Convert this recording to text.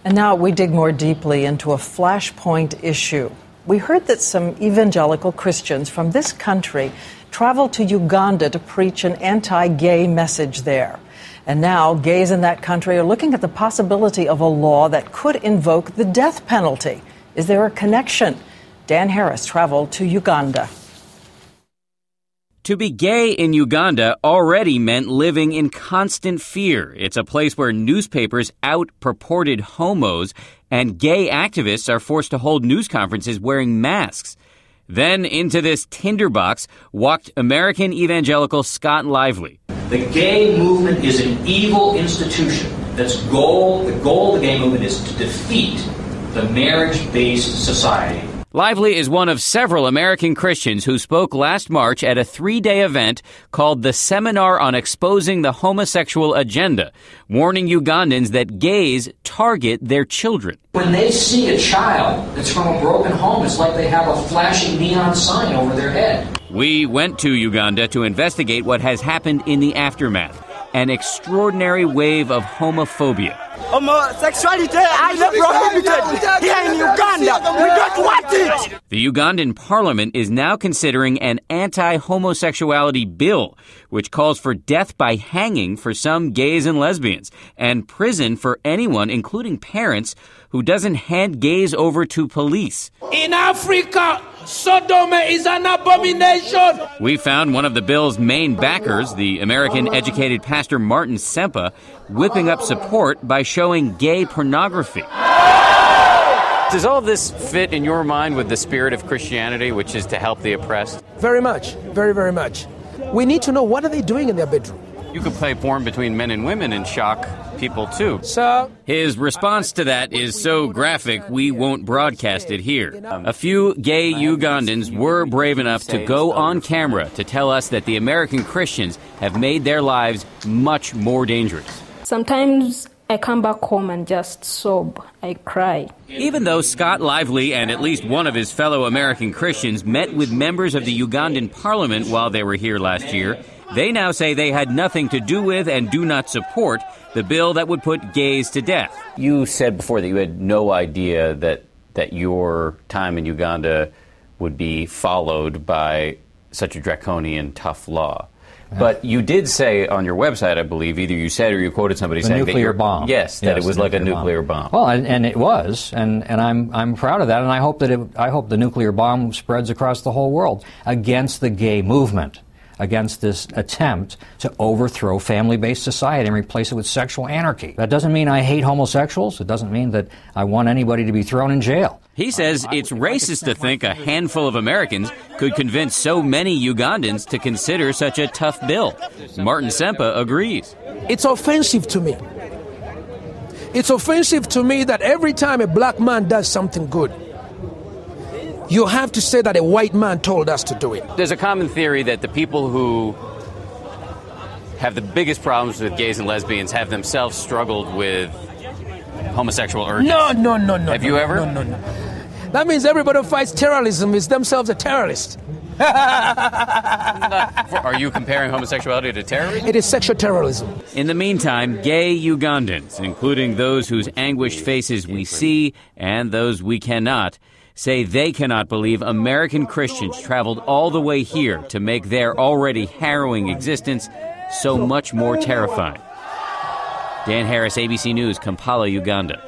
And now we dig more deeply into a flashpoint issue. We heard that some evangelical Christians from this country traveled to Uganda to preach an anti-gay message there. And now gays in that country are looking at the possibility of a law that could invoke the death penalty. Is there a connection? Dan Harris traveled to Uganda. To be gay in Uganda already meant living in constant fear. It's a place where newspapers out purported homos, and gay activists are forced to hold news conferences wearing masks. Then into this tinderbox walked American evangelical Scott Lively. The gay movement is an evil institution. The goal of the gay movement is to defeat the marriage-based society. Lively is one of several American Christians who spoke last March at a 3-day event called the Seminar on Exposing the Homosexual Agenda, warning Ugandans that gays target their children. When they see a child that's from a broken home, it's like they have a flashing neon sign over their head. We went to Uganda to investigate what has happened in the aftermath, an extraordinary wave of homophobia. Homosexuality is prohibited here in Uganda. We don't want it. The Ugandan parliament is now considering an anti-homosexuality bill, which calls for death by hanging for some gays and lesbians, and prison for anyone, including parents, who doesn't hand gays over to police. In Africa, sodomy is an abomination. We found one of the bill's main backers, the American-educated pastor Martin Sempa, whipping up support by showing gay pornography. Does all of this fit in your mind with the spirit of Christianity, which is to help the oppressed? Very much. Very, very much. We need to know, what are they doing in their bedroom? You could play porn between men and women and shock people, too. So his response to that is so graphic, we won't broadcast it here. A few gay Ugandans were brave enough to go on camera to tell us that the American Christians have made their lives much more dangerous. Sometimes I come back home and just sob. I cry. Even though Scott Lively and at least one of his fellow American Christians met with members of the Ugandan parliament while they were here last year, they now say they had nothing to do with and do not support the bill that would put gays to death. You said before that you had no idea that your time in Uganda would be followed by such a draconian, tough law. But you did say on your website, I believe, either you said or you quoted somebody saying that nuclear bomb. Yes, that it was like a nuclear bomb. Well, and it was, and I'm proud of that, and I hope the nuclear bomb spreads across the whole world against the gay movement, against this attempt to overthrow family-based society and replace it with sexual anarchy. That doesn't mean I hate homosexuals. It doesn't mean that I want anybody to be thrown in jail. He says it's racist to think a handful of Americans could convince so many Ugandans to consider such a tough bill. Martin Sempa agrees. It's offensive to me. It's offensive to me that every time a black man does something good, you have to say that a white man told us to do it. There's a common theory that the people who have the biggest problems with gays and lesbians have themselves struggled with homosexual urges. No. Have you ever? No. That means everybody who fights terrorism is themselves a terrorist. Are you comparing homosexuality to terrorism? It is sexual terrorism. In the meantime, gay Ugandans, including those whose anguished faces we see and those we cannot, say they cannot believe American Christians traveled all the way here to make their already harrowing existence so much more terrifying. Dan Harris, ABC News, Kampala, Uganda.